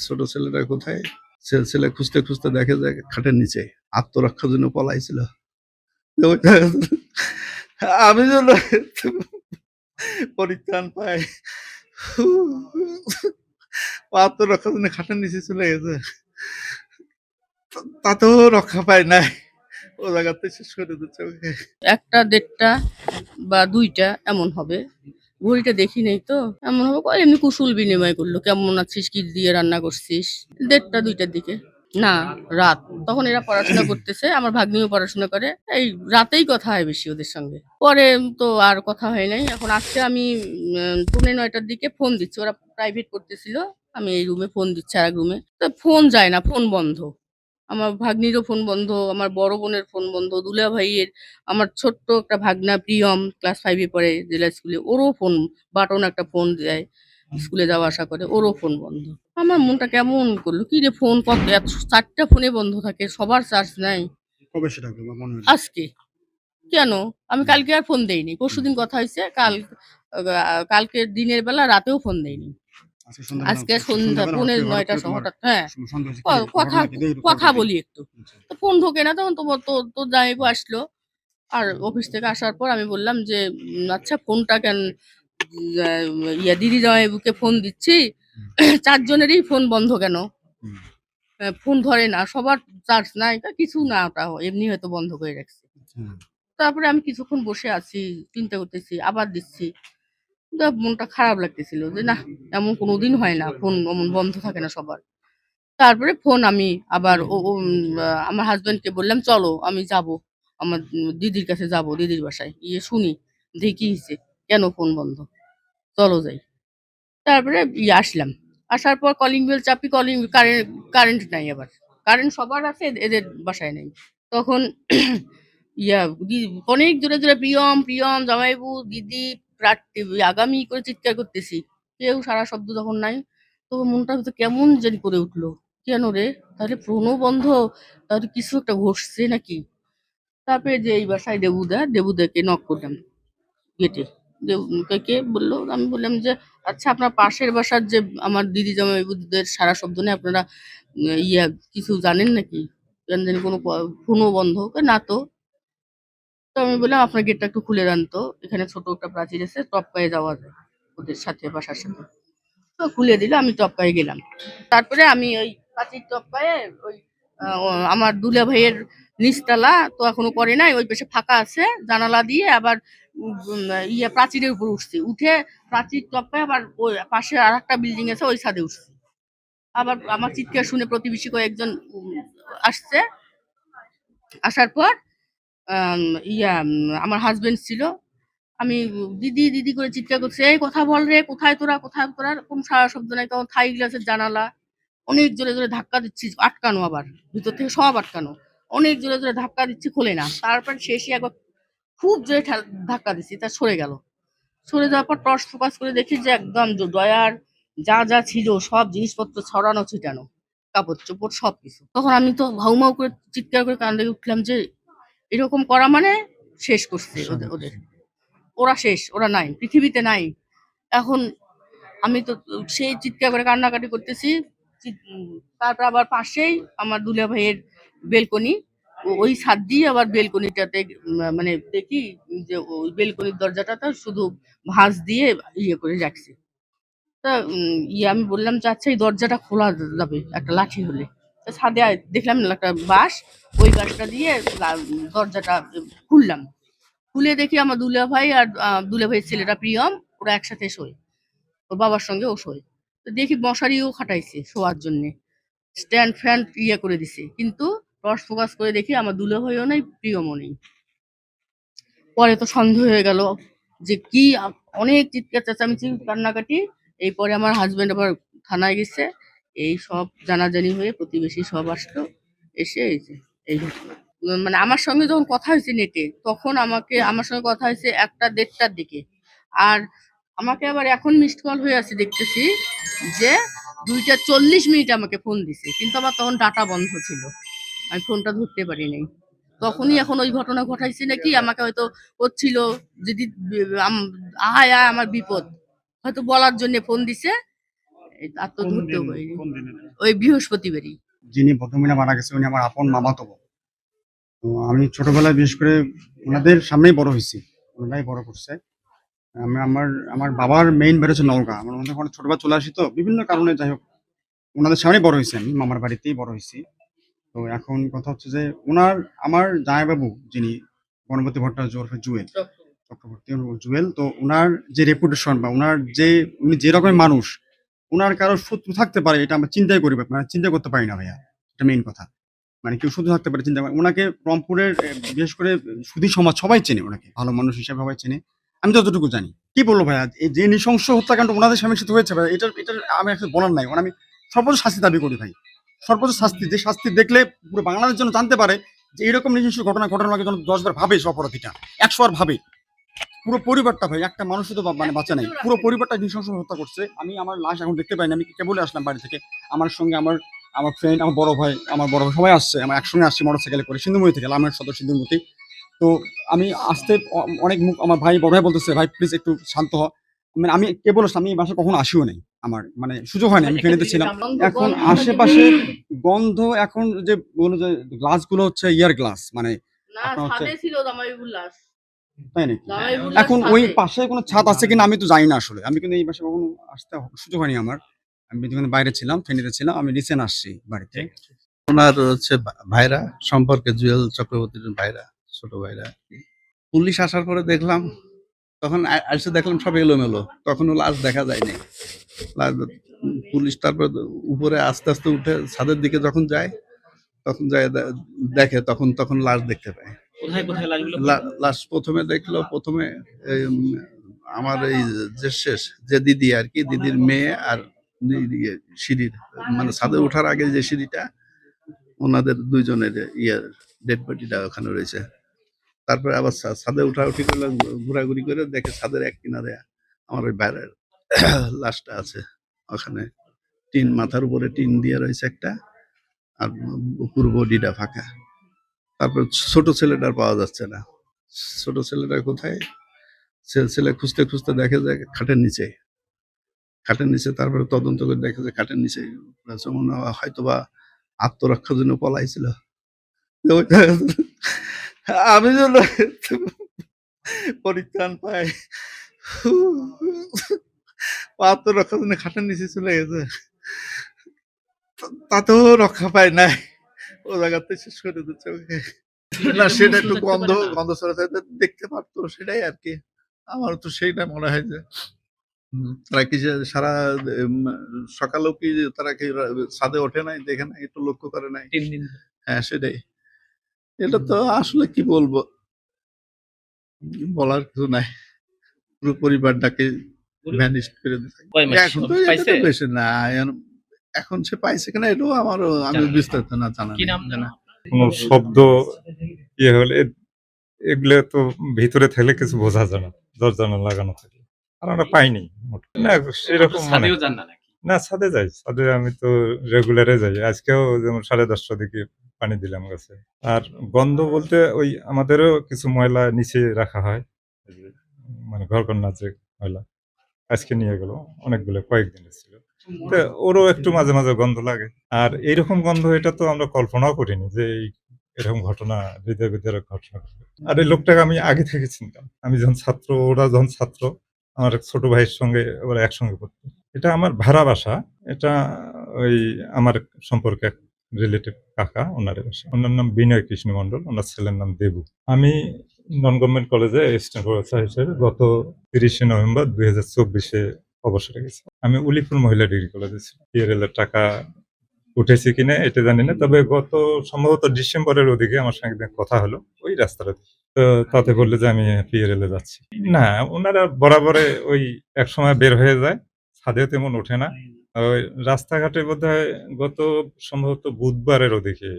ছোট ছেলেটা কোথায়? ছেলে খুঁজতে খুঁজতে দেখে যে খাটের নিচে আত্মরক্ষার জন্য পলাইছিল। আমি যেন পরিত্রাণ পাই, আত্মরক্ষার জন্য খাটের নিচে চলে গেছে, তাতেও রক্ষা পায় নাই, ও জায়গাতে শেষ করে দিচ্ছে ওকে। 1টা 1:30টা বা 2টা এমন হবে, ঘড়িটা দেখি নাই তো, এমন হবে এমনি কুশল বিনিময় করলো, কেমন আছিস, কি দিয়ে রান্না করছিস, 1:30টা 2টার দিকে। না, রাত। তখন এরা পড়াশোনা করতেছে, আমার ভাগ্নিও পড়াশোনা করে, এই রাতেই কথা হয় বেশি ওদের সঙ্গে। পরে তো আর কথা হয় নাই। এখন আজকে আমি 9:30টার দিকে ফোন দিচ্ছি, ওরা প্রাইভেট করতেছিল, আমি এই রুমে ফোন দিচ্ছি আর এক রুমে, তো ফোন যায় না, ফোন বন্ধ। আমার ভাগ্নিরও ফোন বন্ধ, আমার বড় বোনের ফোন বন্ধ, দুলা ভাইয়ের, আমার ছোট্ট একটা ভাগনা প্রিয়ম ক্লাস 5 এ পড়ে জেলা স্কুলে, ওরও ফোন, বাটন একটা ফোন দেয়, স্কুলে যাওয়া আসা করে, ওরও ফোন বন্ধ। আমার মনটা কেমন করলো, কি রে ফোন কত, 4টা ফোনে বন্ধ থাকে, সবার চার্জ নাই। কবে সেটা মনে হয়? আজকে কেন? আমি কালকে আর ফোন দেইনি, পরশুদিন কথা হয়েছে, কালকে দিনের বেলা রাতেও ফোন দেইনি। আজকে সন্ধ্যা 9:45 হঠাৎ, হ্যাঁ, কথা কথা বলি একটু, তো ফোন ঢোকে না, তখন তো জামাইবাবু আসলো, আর অফিস থেকে আসার পর আমি বললাম যে আচ্ছা ফোনটা কেন, দিদি জামাইবাবুকে ফোন দিচ্ছি, 4 জনেরই ফোন বন্ধ কেন, ফোন ধরে না, সবার চার্জ নাই, তা কিছু না, ওটা এমনি হয়তো বন্ধ করে রাখছে। তারপরে আমি কিছুক্ষণ বসে আছি, চিন্তা করতেছি, আবার দিচ্ছি, মনটা খারাপ লাগতেছিল যে না, এমন কোনোদিন হয় না, ফোন অমন বন্ধ থাকে না সবার। তারপরে ফোন আমি আবার আমার হাজবেন্ডকে বললাম চলো আমি যাব, আমার দিদির কাছে যাব, দিদির বাসায় গিয়ে শুনি দেখি কি হয়েছে, কেন ফোন বন্ধ, চলো যাই। তারপরে আসলাম, আসার পর কলিং বেল চাপি, কলিং, কারেন্ট নাই, আবার কারেন্ট সবার আছে, এদের বাসায় নেই। তখন অনেক জোরে জোরে প্রিয়ম প্রিয়ম জামাইবু দিদি আগামী করে চিৎকার করতেছি, কেউ সারা শব্দ যখন নাই, তো মনটা তো কেমন জানি করে উঠলো, কেন রে, তাহলে ফোনও বন্ধ, তাহলে কিছু একটা ঘটছে নাকি। তারপরে যে এই বাসায় দেবুদাকে নক করলাম গেটে, কে বললো, আমি বললাম যে আচ্ছা আপনার পাশের বাসার যে আমার দিদি জামাইবুদের সারা শব্দ নেই, আপনারা কিছু জানেন নাকি, কেন জানি কোনো ফোনও বন্ধ, না তো। তো আমি বললাম আপনার গেটটা একটু খুলে দেন তো, এখানে ছোট একটা প্রাচীর আছে, টপকায়ে যাওয়া যায় ওদের সাথে, বাসার সাথে। তো খুলে দিল, আমি টপকায়ে গেলাম। তারপরে আমি ওই প্রাচীর টপকায়ে ওই আমার দুলা ভাইয়ের নিচতলা তো এখনো করে নাই, ওই পাশে ফাঁকা আছে, জানালা দিয়ে আবার প্রাচীরের উপর উঠছি, উঠে প্রাচীর টপকায় আবার ওই পাশে আর একটা বিল্ডিং আছে, ওই ছাদে উঠছি। আবার আমার চিৎকার শুনে প্রতিবেশী কয়েকজন আসছে, আসার পর আমার হাজবেন্ড ছিল, আমি দিদি দিদি করে চিৎকার করছি, এই কথা বল রে, কোথায় তোরা, কোথায় তোরা, কোন সারা শব্দ নাই। তখন থাই গ্লাসের জানালা অনেক জোরে জোরে ধাক্কা দিচ্ছি, আটকানো, আবার ভিতর থেকে সব আটকানো, অনেক জোরে জোরে ধাক্কা দিচ্ছি, খোলে না। তারপর শেষে একবার খুব জোরে ধাক্কা দিচ্ছি, তা সরে গেল। সরে যাওয়ার পর টর্চ ফোকাস করে দেখি যে একদম দয়ার যা যা ছিল সব জিনিসপত্র ছড়ানো ছিটানো, কাপড় চোপড় সবকিছু। তখন আমি তো ঘাউমাউ করে চিৎকার করে কান্দে উঠলাম যে এরকম করা মানে শেষ করছে ওদের, ওরা শেষ, ওরা নাই, পৃথিবীতে নাই। এখন আমি তো সেই চিৎকার করে কান্নাকাটি করতেছি। তারপর আবার পাশেই আমার দুলা ভাইয়ের বেলকনি, ওই ছাদ দিয়ে আবার বেলকনিটাতে মানে দেখি যে ওই বেলকনির দরজাটা শুধু ভাঁজ দিয়ে করে রাখছে। তা আমি বললাম যে আচ্ছা এই দরজাটা খোলা যাবে একটা লাঠি হলে, তা ছাদে দেখলাম একটা বাঁশ, ওই বাঁশটা দিয়ে দরজাটা খুললাম। খুলে দেখি আমার দুলা ভাই আর দুলা ভাইয়ের ছেলেটা প্রিয়ম, ওরা একসাথে শোয়, ওর বাবার সঙ্গে ও শোয়। তো দেখি মশারিও খাটাইছে শোয়ার জন্যে, স্ট্যান্ড ফ্যান করে দিছে, কিন্তু টর্চ ফোকাস করে দেখি আমার দুলা ভাইও নেই, প্রিয়মও নেই। পরে তো সন্দেহ হয়ে গেল যে কি, অনেক চিৎকার চেঁচামেচি কান্নাকাটি। এরপরে আমার হাজবেন্ড আবার থানায় গেছে, এই সব জানাজানি হয়ে প্রতিবেশী সব আসলো, এসে এই ঘটনা। মানে আমার সঙ্গে যখন কথা হয়েছে নেটে, তখন আমার সঙ্গে কথা হয়েছে 1টা 1:30টার দিকে, আর আমাকে আবার এখন মিসড কল হয়ে আছে দেখতেছি যে 2:40 আমাকে ফোন দিছে, কিন্তু আমার তখন ডাটা বন্ধ ছিল, আমি ফোনটা ধরতে পারি নাই। তখনই এখন ওই ঘটনা ঘটাইছে নাকি, আমাকে হয়তো করছিল যদি আয় আয় আমার বিপদ, হয়তো বলার জন্য ফোন দিছে, আর তো ধরতেও পারিনি। ওই বৃহস্পতিবারই। যিনি ভদ্রমহিলা মারা গেছে উনি আমার আপন মামাতো বোন। তো আমি ছোটবেলায় বিশেষ করে ওনাদের সামনেই বড় হয়েছি, ওনারাই বড় করছে। আমি আমার আমার বাবার মেইন বাড়ি হচ্ছে নওগাঁ। আমার মধ্যে ওখানে ছোটবেলা চলে আসি, তো বিভিন্ন কারণে যাই হোক ওনাদের সামনেই বড় হয়েছি, আমি মামার বাড়িতেই বড় হয়েছি। তো এখন কথা হচ্ছে যে আমার জামাইবাবু যিনি গণপতি ভট্টাচার্য ওরফে জুয়েল চক্রবর্তী, জুয়েল, তো উনার যে রেপুটেশন বা উনি যে রকমের মানুষ, উনার কারো শত্রু থাকতে পারে এটা আমরা চিন্তাই করি, মানে চিন্তা করতে পারি না ভাইয়া। এটা মেইন কথা। মানে কেউ শত্রু থাকতে পারে চিন্তা করে ওনাকে রংপুরের বিশেষ করে সুধী সমাজ সবাই চেনে ওনাকে, ভালো মানুষ হিসেবে সবাই চেনে। আমি যতটুকু জানি কি বলবো ভাইয়া, এই যে নৃশংস হত্যাকাণ্ড ওনাদের স্বামীর সাথে হয়েছে ভাই, এটার আমি আসলে বলার নাই। মানে আমি সর্বোচ্চ শাস্তি দাবি করি ভাই, সর্বোচ্চ শাস্তি, যে শাস্তি দেখলে পুরো বাংলাদেশ যেন জানতে পারে যে এরকম নৃশংস ঘটনা ঘটানোর আগে যেন 10 বার ভাবে সে অপরাধীটা, 100 বার ভাবে। পুরো পরিবারটা ভাই, একটা মানুষ তো মানে বাঁচা নাই, পুরো পরিবারটা নৃশংস হত্যা করছে। আমি আমার লাশ এখন দেখতে পাইনি, আমি কেবলই আসলাম বাড়ি থেকে। আমার সঙ্গে আমার আমার ফ্রেন্ড, আমার বড় ভাই সবাই আসছে, আমরা একসঙ্গে আসছি মোটরসাইকেলে করে সিন্ধুমতি থেকে, লামের সদর সিন্ধুমতি। তো আমি আসতে অনেক মুখ আমার বড় ভাই বলতেছে ভাই প্লিজ একটু শান্ত হ। মানে আমি কেবল আসলাম, আমি এই বাসায় কখনো আসিও নাই, আমার মানে সুযোগ হয়নি, আমি ফ্রেন্ডেতে ছিলাম। এখন আশেপাশে গন্ধ, এখন যে বলো যে গ্লাস গুলো হচ্ছে ইয়ার গ্লাস, মানে না, আপনার হচ্ছে ছাদে ছিল জামাইবাবুর লাশ। তাই নাকি? জামাইবাবুর লাশ এখন ওই ছাদে। পাশে কোনো ছাদ আছে কিনা আমি তো জানি না আসলে। আমি কিন্তু এই বাসায় কখনো আসতে সুযোগ হয়নি আমার। আমি যখন বাইরে ছিলাম, ফেনীতে ছিলাম, আমি রিসেন্ট আসছি বাড়িতে। ওনার হচ্ছে ভাইরা সম্পর্কে, জুয়েল চক্রবর্তীর ভাইরা, ছোট ভাইরা আর কি। পুলিশ আসার পরে দেখলাম, তখন এসে দেখলাম সব এলোমেলো, তখনও লাশ দেখা যায়নি। পুলিশ তারপর উপরে আস্তে আস্তে উঠে ছাদের দিকে যখন যায়, তখন যায় দেখে, তখন লাশ দেখতে পায়। কোথায় কোথায় লাশগুলো লাশ প্রথমে দেখলো, প্রথমে আমার এই যে শেষ যে দিদি আর কি, দিদির মেয়ে আর সিঁড়ির মানে ছাদে ওঠার আগে যে সিঁড়িটা, ওনাদের দুইজনের ডেড বডিটা ওখানে রয়েছে। তারপরে আবার ছাদে উঠাউঠি করলে, ঘোরাঘুরি করে দেখে ছাদের এক কিনারে আমার ওই বাইরের লাশটা আছে। ওখানে টিন, মাথার উপরে টিন দিয়ে রয়েছে একটা, আর পুরো বডিটা ফাঁকা। তারপর ছোট ছেলেটার পাওয়া যাচ্ছে না। ছোট ছেলেটা কোথায়? ছেলে খুঁজতে খুঁজতে দেখে যে খাটের নিচে। তারপরে তদন্ত করে দেখে যে খাটের নিচে হয়তো বা আত্মরক্ষার জন্য পলাইছিল। আমি যেন পরিত্রাণ পাই, আত্মরক্ষার জন্য খাটের নিচে চলে গেছে, তাতেও রক্ষা পায় নাই, ও জায়গাতে শেষ করে দিচ্ছে ওকে। না, সেটা একটু গন্ধ ছড়া দেখতে পারতো, সেটাই আর কি। আমার তো সেইটা মনে হয় যে তারা কি সারা সকালেও কি তারা কি ছাদে ওঠে নাই, দেখে নাই, একটু লক্ষ্য করে নাই? 3 দিন হ্যাঁ, সেটাই। এটা তো আসলে কি বলবো, বলার কিছু নাই। পুরো পরিবারটাকে ভ্যানিশ করে দিচ্ছে। কয় মাস এখন তো পাইছে? এটা তো বেশি না, এখন সে পাইছে কিনা এটাও আমারও আমি বিস্তারিত না জানা কি নাম জানা। কোনো শব্দ ইয়ে হলে এগুলো তো ভিতরে থাকলে কিছু বোঝা যায় না, দরজা লাগানো থাকে। আর আমরা পাইনি না সেরকম, মানে ছাদেও যান না নাকি? না ছাদে যাই, ছাদে আমি তো রেগুলারে যাই। আজকেও যেমন 10:30টার দিকে পানি দিলাম গাছে। আর গন্ধ বলতে ওই আমাদেরও কিছু ময়লা নিচে রাখা হয়, এই যে মানে ঘরকন্না যে ময়লা, আজকে নিয়ে গেল অনেকগুলো, কয়েকদিনের ছিল। তো ওরও একটু মাঝে মাঝে গন্ধ লাগে। আর এইরকম গন্ধ এটা তো আমরা কল্পনাও করিনি যে এরকম ঘটনা, হৃদয় বিদারক ঘটনা ঘটবে। আর এই লোকটাকে আমি আগে থেকে চিনতাম। আমি যখন ছাত্র, ওরা যখন ছাত্র, আমার এক ছোট ভাইয়ের সঙ্গে ওরা একসঙ্গে পড়তো। এটা আমার ভাড়া বাসা। এটা ওই আমার সম্পর্কে এক রিলেটিভ কাকা, ওনার বাসা। ওনার নাম বিনয় কৃষ্ণ মণ্ডল, ওনার ছেলের নাম দেবু। আমি নন গভর্নমেন্ট কলেজে অ্যাসিস্ট্যান্ট প্রফেসর হিসেবে গত 30শে নভেম্বর 2024-এ অবসরে গেছি। আমি উলিপুর মহিলা ডিগ্রি কলেজে ছিলাম। পিআরএল এর টাকা উঠেছে কিনা এটা জানি না, তবে গত সম্ভবত ডিসেম্বরের ওদিকে আমার সঙ্গে একদিন কথা হলো ওই রাস্তাটাতে। তো তাতে বললে যে আমি পিআরএল এ যাচ্ছি। না, ওনারা বরাবরে ওই এক সময় বের হয়ে যায়, ছাদেও তেমন ওঠে না। ওই রাস্তাঘাটে বোধহয় গত সম্ভবত বুধবারের ওদিকে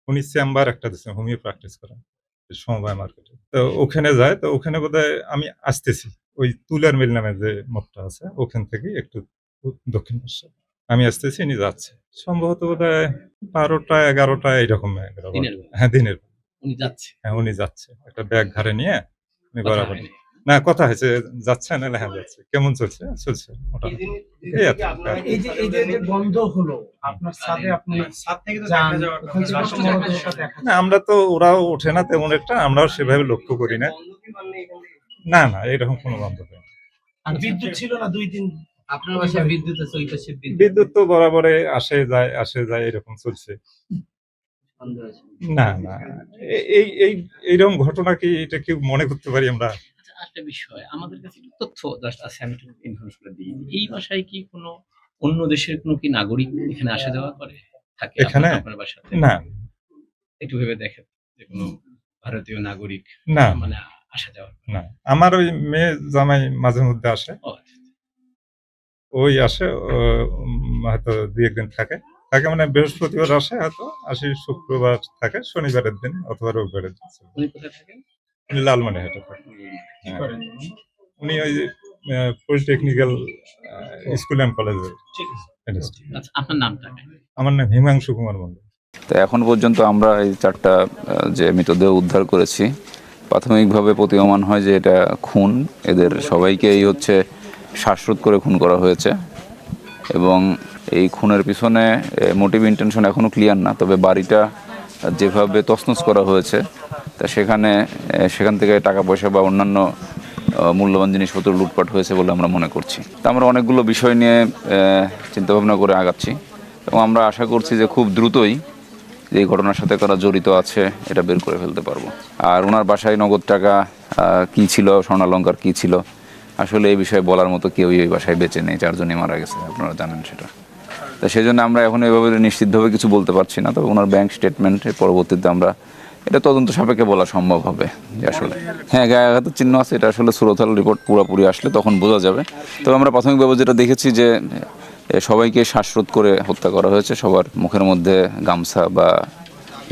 উনি চেম্বার একটা দিচ্ছেন, হোমিও প্র্যাকটিস করেন সমবায় মার্কেটে। তো ওখানে যায়, তো ওখানে বোধহয় আমি আসতেছি ওই তুলার মিল নামে যে মোড়টা আছে ওখান থেকে একটু দক্ষিণ পাশে আমি আসতেছি, ইনি যাচ্ছে সম্ভবত বোধহয় 12টা 11টা এইরকম। দিনের বেলা? হ্যাঁ, দিনের বেলা। উনি যাচ্ছে। হ্যাঁ, উনি যাচ্ছে একটা ব্যাগ ঘাড়ে নিয়ে উনি কথা বরাবর। হয়নি। না, কথা হয়েছে, যাচ্ছে না, হ্যাঁ যাচ্ছে, কেমন চলছে, চলছে মোটামুটি। এই আর কি। এই যে বন্ধ হলো আপনার ছাদে, আপনি ছাদ থেকে তো দেখা যাওয়ার ওখান থেকে তো মরদেহটা দেখা না, আমরা তো, ওরাও ওঠে না তেমন একটা, আমরাও সেভাবে লক্ষ্য করি না। না না, এরকম কোনো বন্ধ হয় না। আর বিদ্যুৎ ছিল না 2 দিন। আপনার বাসায় বিদ্যুৎ আছে, ওই পাশে বিদ্যুৎ তো বরাবরে আসে যায় এরকম চলছে। বন্ধ আছে। না না, এই এই এইরকম ঘটনা কি এটা কি মনে করতে পারি আমরা? আচ্ছা, একটা বিষয় আমাদের কাছে একটু তথ্য জাস্ট আছে, আমি একটু ইনফরমেশন করে দিই। এই বাসায় কি কোনো অন্য দেশের কোনো কি নাগরিক এখানে আসা যাওয়া করে থাকে? এখানে? আপনার বাসাতে না একটু ভেবে দেখেন যে কোনো ভারতীয় নাগরিক না মানে আসা যাওয়া করে। না, আমার ওই মেয়ে জামাই মাঝে মধ্যে আসে, ও আচ্ছা। ওই আসে, হয়তো 2-1 দিন থাকে মানে বৃহস্পতিবার আসে, হয়তো আসি, শুক্রবার থাকে, শনিবারের দিন অথবা রবিবারের দিন। উনি কোথায় থাকেন? উনি লালমনিরহাটে থাকে। কি হ্যাঁ। করেন? উনি ওই পলিটেকনিক্যাল স্কুল অ্যান্ড কলেজের ঠিক আছে। হেডমাস্টার। আচ্ছা, আপনার নামটা কি? আমার নাম হিমাংশু কুমার মন্ডল। তো এখন পর্যন্ত আমরা এই 4টা যে মৃতদেহ উদ্ধার করেছি, প্রাথমিকভাবে প্রতীয়মান হয় যে এটা খুন। এদের সবাইকেই হচ্ছে শ্বাসরোধ করে খুন করা হয়েছে এবং এই খুনের পিছনে মোটিভ ইন্টেনশন এখনও ক্লিয়ার না। তবে বাড়িটা যেভাবে তছনছ করা হয়েছে, তা সেখান থেকে টাকা পয়সা বা অন্যান্য মূল্যবান জিনিসপত্র লুটপাট হয়েছে বলে আমরা মনে করছি। তা আমরা অনেকগুলো বিষয় নিয়ে চিন্তাভাবনা করে আগাচ্ছি এবং আমরা আশা করছি যে খুব দ্রুতই যে এই ঘটনার সাথে কারা জড়িত আছে এটা বের করে ফেলতে পারবো। আর ওনার বাসায় নগদ টাকা কী ছিল, স্বর্ণালঙ্কার কী ছিল, আসলে এই বিষয়ে বলার মতো কেউই এই বাসায় বেঁচে নেই, 4 জনই মারা গেছে, আপনারা জানেন সেটা। তো সেই জন্য আমরা এখন এভাবে নিশ্চিতভাবে কিছু বলতে পারছি না। তবে ওনার ব্যাংক স্টেটমেন্টের পরবর্তীতে আমরা এটা তদন্ত সাপেক্ষে বলা সম্ভব হবে যে আসলে হ্যাঁ গায়ে আঘাতের চিহ্ন আছে। এটা আসলে সুরতহাল রিপোর্ট পুরোপুরি আসলে তখন বোঝা যাবে। তবে আমরা প্রাথমিকভাবে যেটা দেখেছি যে সবাইকে শ্বাসরোধ করে হত্যা করা হয়েছে, সবার মুখের মধ্যে গামছা বা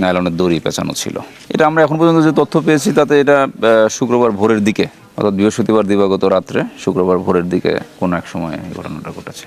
নাইলনের দড়ি পেঁচানো ছিল। এটা আমরা এখন পর্যন্ত যে তথ্য পেয়েছি তাতে এটা শুক্রবার ভোরের দিকে, অর্থাৎ বৃহস্পতিবার দিবাগত রাত্রে শুক্রবার ভোরের দিকে কোনো এক সময় এই ঘটনাটা ঘটেছে।